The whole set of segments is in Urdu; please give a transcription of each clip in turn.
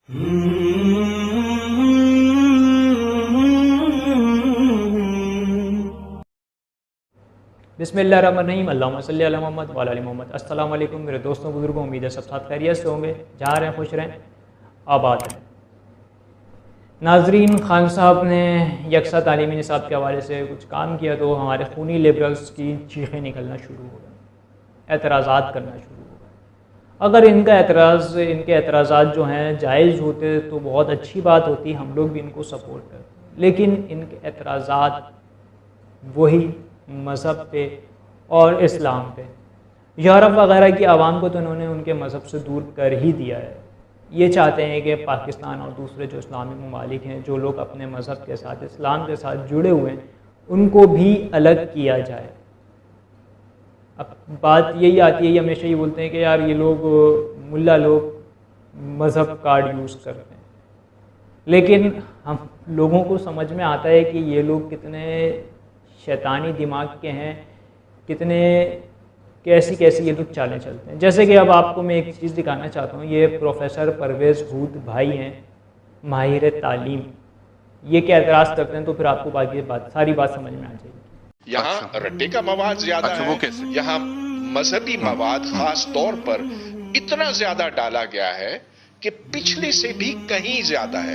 بسم اللہ الرحمن الرحیم، اللہم صلی علی محمد وعلی آل محمد۔ السلام علیکم میرے دوستوں بزرگوں، امید ہے سب ساتھ خیریت سے ہوں گے، جہاں رہیں خوش رہیں، آباد رہیں۔ ناظرین، خان صاحب نے یکساں تعلیمی نصاب کے حوالے سے کچھ کام کیا تو ہمارے خونی لیبرلز کی چیخیں نکلنا شروع ہو گئیں، اعتراضات کرنا شروع ہو گئے۔ اگر ان کے اعتراضات جو ہیں جائز ہوتے تو بہت اچھی بات ہوتی، ہم لوگ بھی ان کو سپورٹ کرتے، لیکن ان کے اعتراضات وہی مذہب پہ اور اسلام پہ، یورپ وغیرہ کی عوام کو تو انہوں نے ان کے مذہب سے دور کر ہی دیا ہے۔ یہ چاہتے ہیں کہ پاکستان اور دوسرے جو اسلامی ممالک ہیں، جو لوگ اپنے مذہب کے ساتھ، اسلام کے ساتھ جڑے ہوئے ہیں، ان کو بھی الگ کیا جائے۔ اب بات یہی آتی ہے، یہ ہمیشہ یہ بولتے ہیں کہ یار یہ لوگ ملا لوگ مذہب کارڈ یوز کرتے ہیں، لیکن ہم لوگوں کو سمجھ میں آتا ہے کہ یہ لوگ کتنے شیطانی دماغ کے ہیں، کتنے کیسی یہ لوگ چالیں چلتے ہیں۔ جیسے کہ اب آپ کو میں ایک چیز دکھانا چاہتا ہوں، یہ پروفیسر پرویز ہود بھائی ہیں، ماہر تعلیم، یہ کیا اعتراض کرتے ہیں تو پھر آپ کو باقی ساری بات سمجھ میں آ جائے گی۔ یہاں رٹے کا مواد زیادہ ہے، یہاں مذہبی مواد خاص طور پر اتنا زیادہ ڈالا گیا ہے کہ پچھلے سے بھی کہیں زیادہ ہے۔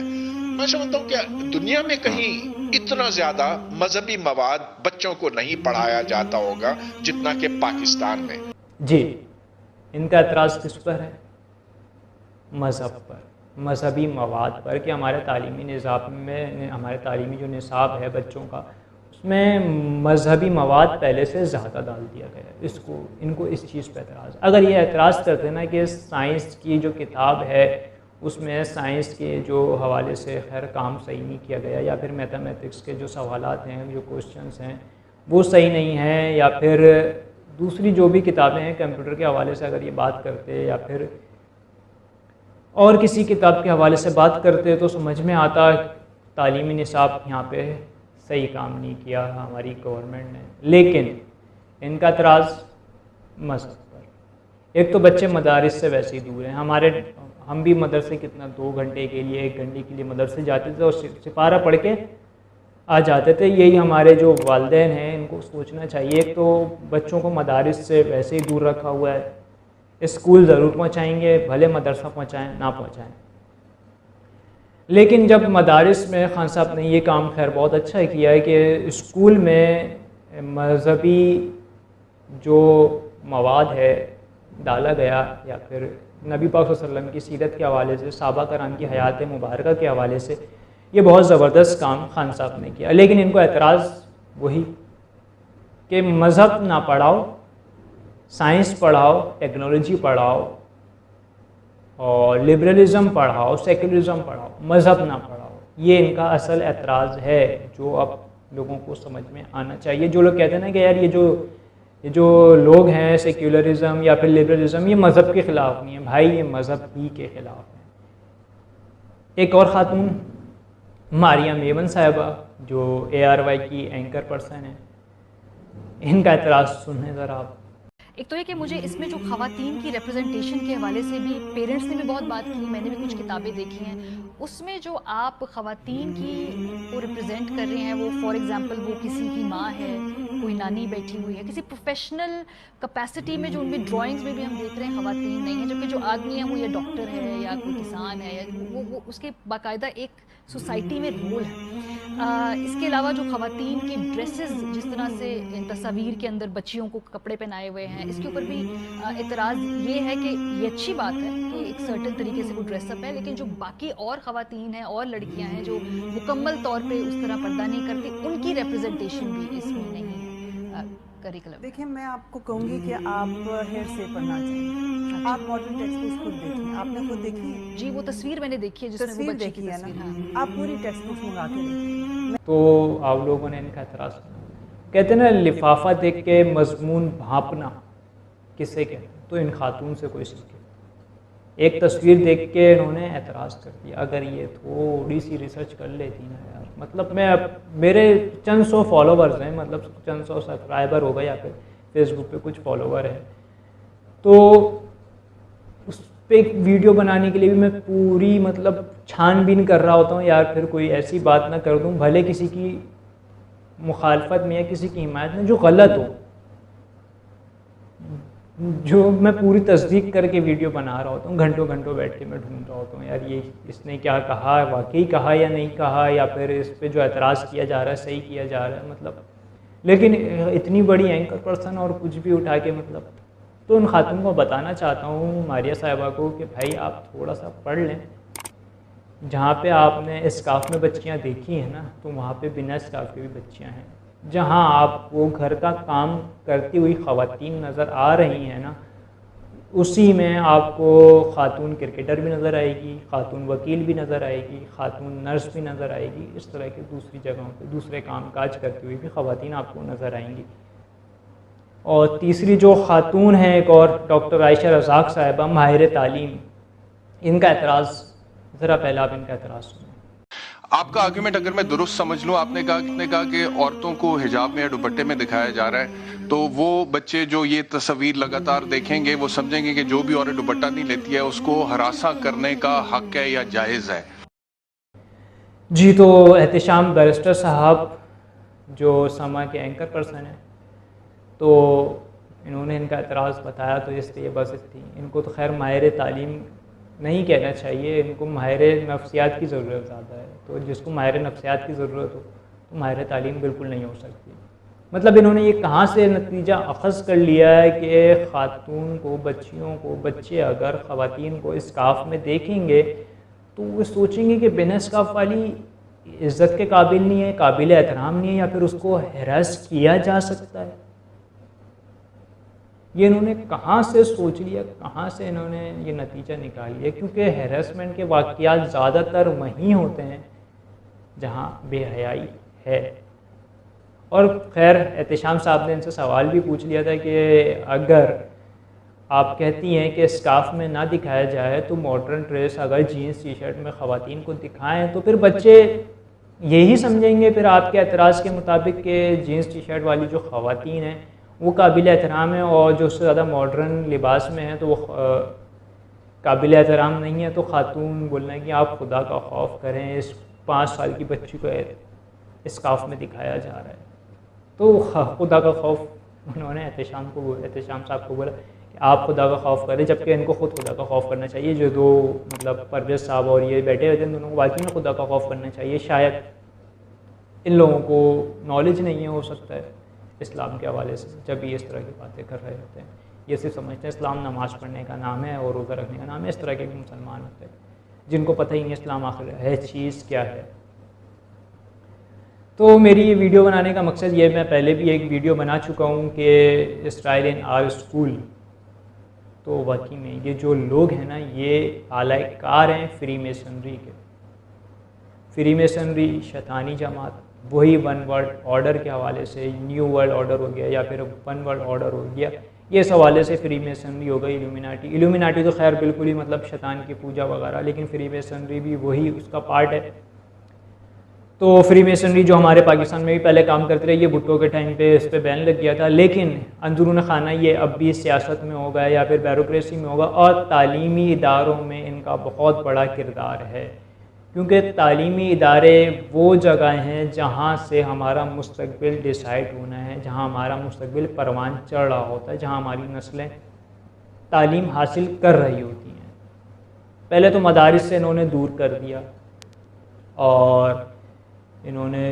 میں سمجھتا ہوں کہ دنیا میں کہیں اتنا زیادہ مذہبی مواد بچوں کو نہیں پڑھایا جاتا ہوگا جتنا کہ پاکستان میں۔ جی، ان کا اعتراض کس پر ہے؟ مذہب پر، مذہبی مواد پر، کہ ہمارے تعلیمی نظام میں، ہمارے تعلیمی جو نصاب ہے بچوں کا، اس میں مذہبی مواد پہلے سے زیادہ ڈال دیا گیا ہے۔ ان کو اس چیز پہ اعتراض ہے۔ اگر یہ اعتراض کرتے نا کہ سائنس کی جو کتاب ہے اس میں سائنس کے جو حوالے سے خیر کام صحیح نہیں کیا گیا، یا پھر میتھمیٹکس کے جو سوالات ہیں، جو کوشچنس ہیں وہ صحیح نہیں ہیں، یا پھر دوسری جو بھی کتابیں ہیں کمپیوٹر کے حوالے سے اگر یہ بات کرتے، یا پھر اور کسی کتاب کے حوالے سے بات کرتے، تو سمجھ میں آتا تعلیمی نصاب یہاں پہ صحیح کام نہیں کیا ہماری گورنمنٹ نے۔ لیکن ان کا اعتراض مذہب پر۔ ایک تو بچے مدارس سے ویسے ہی دور ہیں، ہم بھی مدرسے کتنا 2 گھنٹے کے لیے 1 گھنٹے کے لیے مدرسے جاتے تھے اور سپارہ پڑھ کے آ جاتے تھے۔ یہی ہمارے جو والدین ہیں ان کو سوچنا چاہیے، ایک تو بچوں کو مدارس سے ویسے ہی دور رکھا ہوا ہے، اسکول ضرور پہنچائیں گے، بھلے مدرسہ پہنچائیں نہ پہنچائیں۔ لیکن جب مدارس میں خان صاحب نے یہ کام خیر بہت اچھا کیا ہے کہ اسکول میں مذہبی جو مواد ہے ڈالا گیا، یا پھر نبی پاک صلی اللہ علیہ وسلم کی سیرت کے حوالے سے، صحابہ کرام کی حیات مبارکہ کے حوالے سے، یہ بہت زبردست کام خان صاحب نے کیا۔ لیکن ان کو اعتراض وہی کہ مذہب نہ پڑھاؤ، سائنس پڑھاؤ، ٹیکنالوجی پڑھاؤ، اور لبرلزم پڑھاؤ، سیکولرزم پڑھاؤ، مذہب نہ پڑھاؤ۔ یہ ان کا اصل اعتراض ہے جو اب لوگوں کو سمجھ میں آنا چاہیے۔ جو لوگ کہتے ہیں نا کہ یار یہ جو لوگ ہیں سیکولرزم یا پھر لبرلزم، یہ مذہب کے خلاف نہیں ہے، بھائی یہ مذہب ہی کے خلاف ہے۔ ایک اور خاتون مریم میمن صاحبہ جو ARY کی اینکر پرسن ہیں، ان کا اعتراض سنیں ذرا آپ۔ ایک تو یہ کہ مجھے اس میں جو خواتین کی ریپرزنٹیشن کے حوالے سے بھی پیرنٹس نے بھی بہت بات کی، میں نے بھی کچھ کتابیں دیکھی ہیں، اس میں جو آپ خواتین کی کو ریپرزینٹ کر رہے ہیں، وہ فار ایگزامپل وہ کسی کی ماں ہے، کوئی نانی بیٹھی ہوئی ہے، کسی پروفیشنل کیپیسٹی میں جو ان میں ڈرائنگز میں بھی ہم دیکھ رہے ہیں خواتین نہیں ہیں، جبکہ جو آدمی ہیں وہ یا ڈاکٹر ہے یا کوئی کسان ہے، یا وہ اس کے باقاعدہ ایک سوسائٹی میں رول ہے۔ اس کے علاوہ جو خواتین کی ڈریسز جس طرح سے تصاویر کے اندر بچیوں کو کپڑے پہنائے ہوئے ہیں، اس کے اوپر بھی اعتراض یہ ہے کہ یہ اچھی بات ہے کہ ایک سرٹن طریقے سے وہ ڈریس اپ ہے، لیکن جو باقی اور خواتین ہیں اور لڑکیاں ہیں جو مکمل طور پہ اس طرح پردہ نہیں کرتی، ان کی ریپرزنٹیشن بھی اس میں نہیں ہے کریکولم۔ دیکھیں، میں آپ کو کہوں گی کہ آپ ہیئر سے پڑھنا چاہیے، آپ ماڈرن ٹیکسٹ بکس خود دیکھیں، آپ نے خود دیکھی ہے؟ جی، وہ تصویر میں نے دیکھی ہے جس میں وہ بچی کی دیکھی ہے نا، تصویر۔ آپ پوری ٹیکسٹ بکس منگا کے دیکھیں۔ تو آپ لوگوں نے ان کا اعتراض کیا؟ کہتے ہیں نا لفافہ دیکھ کے مضمون بھانپنا کسے کہتے ہیں، تو ان خاتون سے کوئی سیکھے۔ ایک تصویر دیکھ کے انہوں نے اعتراض کر دیا۔ اگر یہ تھوڑی سی ریسرچ کر لیتی نا یار، مطلب میرے چند سو فالوورز ہیں، مطلب چند سو سبسکرائبر ہو گئے، یا پھر فیس بک پہ کچھ فالوور ہے، تو پہ ایک ویڈیو بنانے کے لیے بھی میں پوری مطلب چھان بین کر رہا ہوتا ہوں یار پھر کوئی ایسی بات نہ کر دوں بھلے کسی کی مخالفت میں یا کسی کی حمایت میں جو غلط ہو، جو میں پوری تصدیق کر کے ویڈیو بنا رہا ہوتا ہوں، گھنٹوں گھنٹوں بیٹھ کے میں ڈھونڈ رہا ہوتا ہوں یار یہ اس نے کیا کہا، واقعی کہا یا نہیں کہا، یا پھر اس پہ جو اعتراض کیا جا رہا ہے صحیح کیا جا رہا ہے مطلب. لیکن اتنی بڑی اینکر پرسن اور کچھ بھی اٹھا کے مطلب. تو ان خاتون کو بتانا چاہتا ہوں ماریہ صاحبہ کو کہ بھائی آپ تھوڑا سا پڑھ لیں. جہاں پہ آپ نے اسکارف میں بچیاں دیکھی ہیں نا تو وہاں پہ بنا اسکارف کے بھی بچیاں ہیں. جہاں آپ کو گھر کا کام کرتی ہوئی خواتین نظر آ رہی ہیں نا اسی میں آپ کو خاتون کرکٹر بھی نظر آئے گی، خاتون وکیل بھی نظر آئے گی، خاتون نرس بھی نظر آئے گی. اس طرح کے دوسری جگہوں پہ دوسرے کام کاج کرتی ہوئی بھی خواتین آپ کو نظر آئیں گی. اور تیسری جو خاتون ہیں ایک اور ڈاکٹر عائشہ رزاق صاحبہ ماہر تعلیم، ان کا اعتراض ذرا پہلے آپ ان کا اعتراض سنیں. آپ کا آرگیومنٹ اگر میں درست سمجھ لوں، آپ نے کہا کہ عورتوں کو حجاب میں یا دوپٹے میں دکھایا جا رہا ہے، تو وہ بچے جو یہ تصویر لگاتار دیکھیں گے وہ سمجھیں گے کہ جو بھی عورت دوپٹہ نہیں لیتی ہے اس کو ہراساں کرنے کا حق ہے یا جائز ہے. جی تو احتشام بیرسٹر صاحب جو سما کے اینکر پرسن ہیں تو انہوں نے ان کا اعتراض بتایا تو اس لیے بس تھی. ان کو تو خیر ماہر تعلیم نہیں کہنا چاہیے، ان کو ماہر نفسیات کی ضرورت زیادہ ہے. تو جس کو ماہر نفسیات کی ضرورت ہو تو ماہر تعلیم بالکل نہیں ہو سکتی. مطلب انہوں نے یہ کہاں سے نتیجہ اخذ کر لیا ہے کہ خاتون کو، بچیوں کو، بچے اگر خواتین کو اسکارف میں دیکھیں گے تو وہ سوچیں گے کہ بنا اسکارف والی عزت کے قابل نہیں ہے، قابل احترام نہیں ہے، یا پھر اس کو ہراس کیا جا سکتا ہے. یہ انہوں نے کہاں سے سوچ لیا، کہاں سے انہوں نے یہ نتیجہ نکال لیا؟ کیونکہ ہیراسمنٹ کے واقعات زیادہ تر وہیں ہوتے ہیں جہاں بے حیائی ہے. اور خیر احتشام صاحب نے ان سے سوال بھی پوچھ لیا تھا کہ اگر آپ کہتی ہیں کہ اسکارف میں نہ دکھایا جائے تو ماڈرن ڈریس اگر جینس ٹی شرٹ میں خواتین کو دکھائیں تو پھر بچے یہی سمجھیں گے پھر آپ کے اعتراض کے مطابق کہ جینس ٹی شرٹ والی جو خواتین ہیں وہ قابل احترام ہے اور جو اس سے زیادہ ماڈرن لباس میں ہیں تو وہ قابل احترام نہیں ہے. تو خاتون بولنا ہے کہ آپ خدا کا خوف کریں، اس 5 سال کی بچی کو اسکارف میں دکھایا جا رہا ہے. تو خدا کا خوف انہوں نے احتشام صاحب کو بولا کہ آپ خدا کا خوف کریں، جبکہ ان کو خود خدا کا خوف کرنا چاہیے. جو دو مطلب پرویز صاحب اور یہ بیٹھے ہوتے ہیں دونوں کو واقعی میں خدا کا خوف کرنا چاہیے. شاید ان لوگوں کو نالج نہیں ہے ہو سکتا ہے اسلام کے حوالے سے جب یہ اس طرح کی باتیں کر رہے ہوتے ہیں. یہ صرف سمجھتے ہیں اسلام نماز پڑھنے کا نام ہے اور روزہ رکھنے کا نام ہے. اس طرح کے بھی مسلمان ہوتے ہیں جن کو پتہ ہی نہیں اسلام آخر ہے چیز کیا ہے. تو میری یہ ویڈیو بنانے کا مقصد یہ، میں پہلے بھی ایک ویڈیو بنا چکا ہوں کہ اسرائیلین آرٹ اسکول، تو واقعی میں یہ جو لوگ ہیں نا یہ اعلی کار ہیں فری میسنری کے. فری میسنری شیطانی جماعت، وہی ون ورلڈ آرڈر کے حوالے سے نیو ورلڈ آرڈر ہو گیا یا پھر ون ورلڈ آرڈر ہو گیا، یہ اس حوالے سے فری میسنری ہو گئی. ایلومیناٹی تو خیر بالکل ہی مطلب شیطان کی پوجا وغیرہ، لیکن فری میسنری بھی وہی اس کا پارٹ ہے. تو فری میسنری جو ہمارے پاکستان میں بھی پہلے کام کرتے رہے، یہ بھٹو کے ٹائم پہ اس پہ بین لگ گیا تھا، لیکن اندرون خانہ یہ اب بھی سیاست میں ہوگا یا پھر بیوروکریسی میں ہوگا، اور تعلیمی اداروں میں ان کا بہت بڑا کردار ہے. کیونکہ تعلیمی ادارے وہ جگہ ہیں جہاں سے ہمارا مستقبل ڈیسائیڈ ہونا ہے، جہاں ہمارا مستقبل پروان چڑھ رہا ہوتا ہے، جہاں ہماری نسلیں تعلیم حاصل کر رہی ہوتی ہیں. پہلے تو مدارس سے انہوں نے دور کر دیا اور انہوں نے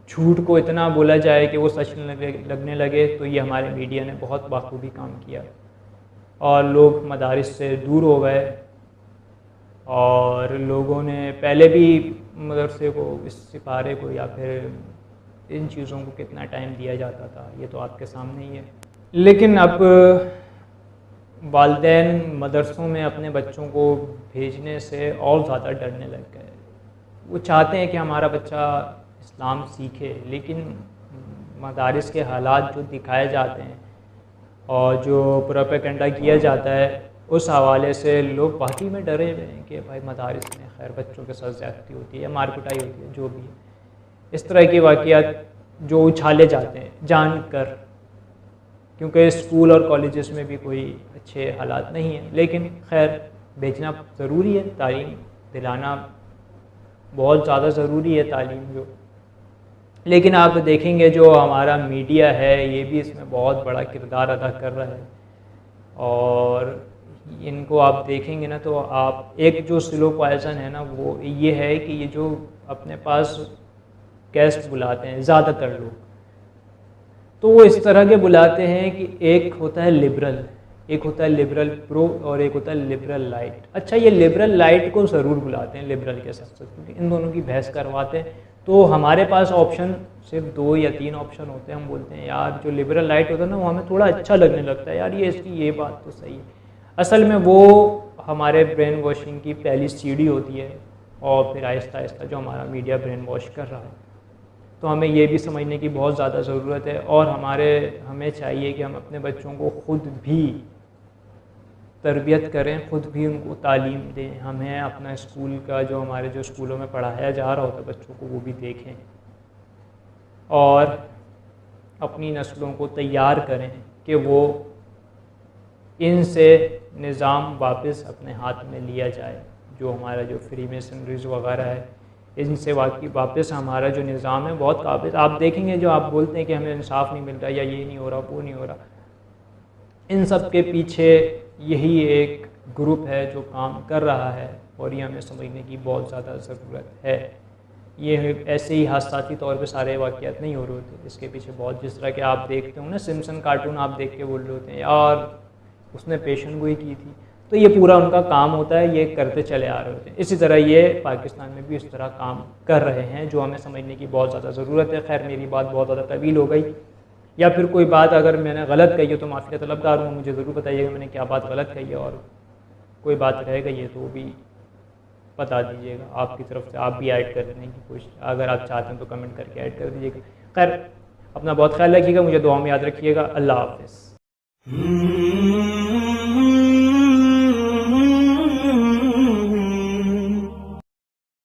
جھوٹ کو اتنا بولا جائے کہ وہ سچ لگنے لگے. تو یہ ہمارے میڈیا نے بہت بخوبی کام کیا اور لوگ مدارس سے دور ہو گئے. اور لوگوں نے پہلے بھی مدرسے کو، اس سپارے کو یا پھر ان چیزوں کو کتنا ٹائم دیا جاتا تھا یہ تو آپ کے سامنے ہی ہے. لیکن اب والدین مدرسوں میں اپنے بچوں کو بھیجنے سے اور زیادہ ڈرنے لگ گئے. وہ چاہتے ہیں کہ ہمارا بچہ اسلام سیکھے، لیکن مدارس کے حالات جو دکھائے جاتے ہیں اور جو پروپیگنڈا کیا جاتا ہے اس حوالے سے لوگ واقعی میں ڈرے ہوئے ہیں کہ بھائی مدارس میں خیر بچوں کے ساتھ زیادتی ہوتی ہے یا مار پٹائی ہوتی ہے، جو بھی ہے اس طرح کے واقعات جو اچھالے جاتے ہیں جان کر، کیونکہ اسکول اور کالجز میں بھی کوئی اچھے حالات نہیں ہیں. لیکن خیر بیچنا ضروری ہے، تعلیم دلانا بہت زیادہ ضروری ہے تعلیم جو، لیکن آپ دیکھیں گے جو ہمارا میڈیا ہے یہ بھی اس میں بہت بڑا کردار ادا کر رہا ہے، اور ان کو آپ دیکھیں گے نا تو آپ ایک جو سلو پوائزن ہے نا وہ یہ ہے کہ یہ جو اپنے پاس گیسٹ بلاتے ہیں زیادہ تر لوگ، تو وہ اس طرح کے بلاتے ہیں کہ ایک ہوتا ہے لبرل، ایک ہوتا ہے لبرل پرو اور ایک ہوتا ہے لبرل لائٹ. اچھا یہ لبرل لائٹ کو ضرور بلاتے ہیں لبرل کے ساتھ ساتھ، کیونکہ ان دونوں کی بحث کرواتے ہیں. تو ہمارے پاس آپشن صرف 2 یا 3 آپشن ہوتے ہیں. ہم بولتے ہیں یار جو لبرل لائٹ ہوتا ہے نا وہ ہمیں تھوڑا اچھا لگنے لگتا ہے، یار یہ اس کی یہ بات تو صحیح ہے. اصل میں وہ ہمارے برین واشنگ کی پہلی سیڑھی ہوتی ہے، اور پھر آہستہ آہستہ جو ہمارا میڈیا برین واش کر رہا ہے. تو ہمیں یہ بھی سمجھنے کی بہت زیادہ ضرورت ہے، اور ہمیں چاہیے کہ ہم اپنے بچوں کو خود بھی تربیت کریں، خود بھی ان کو تعلیم دیں. ہمیں اپنا اسکول کا جو ہمارے جو اسکولوں میں پڑھایا جا رہا ہوتا ہے بچوں کو وہ بھی دیکھیں، اور اپنی نسلوں کو تیار کریں کہ وہ ان سے نظام واپس اپنے ہاتھ میں لیا جائے. جو ہمارا جو فری میسنریز وغیرہ ہے ان سے واپس ہمارا جو نظام ہے بہت قابل. آپ دیکھیں گے جو آپ بولتے ہیں کہ ہمیں انصاف نہیں مل رہا یا یہ نہیں ہو رہا وہ نہیں ہو رہا، ان سب کے پیچھے یہی ایک گروپ ہے جو کام کر رہا ہے، اور یہ ہمیں سمجھنے کی بہت زیادہ ضرورت ہے. یہ ایسے ہی حادثاتی طور پہ سارے واقعات نہیں ہو رہے ہوتے، اس کے پیچھے بہت، جس طرح کہ آپ دیکھتے ہوں نا سمسن کارٹون آپ دیکھ کے بول رہے ہوتے ہیں یار اس نے پیشن گوئی کی تھی، تو یہ پورا ان کا کام ہوتا ہے، یہ کرتے چلے آ رہے ہوتے ہیں. اسی طرح یہ پاکستان میں بھی اس طرح کام کر رہے ہیں جو ہمیں سمجھنے کی بہت زیادہ ضرورت ہے. خیر میری بات بہت زیادہ طویل ہو گئی، یا پھر کوئی بات اگر میں نے غلط کہی ہو تو معافی کا طلبگار ہوں، مجھے ضرور بتائیے گا میں نے کیا بات غلط کہی ہے، اور کوئی بات رہ گئی ہے تو وہ بھی بتا دیجیے گا. آپ کی طرف سے آپ بھی ایڈ کرنے کی کوشش اگر آپ چاہتے ہیں تو کمنٹ کر کے ایڈ کر دیجیے گا. خیر اپنا بہت خیال رکھیے گا، مجھے دعا میں یاد رکھیے گا. اللہ حافظ.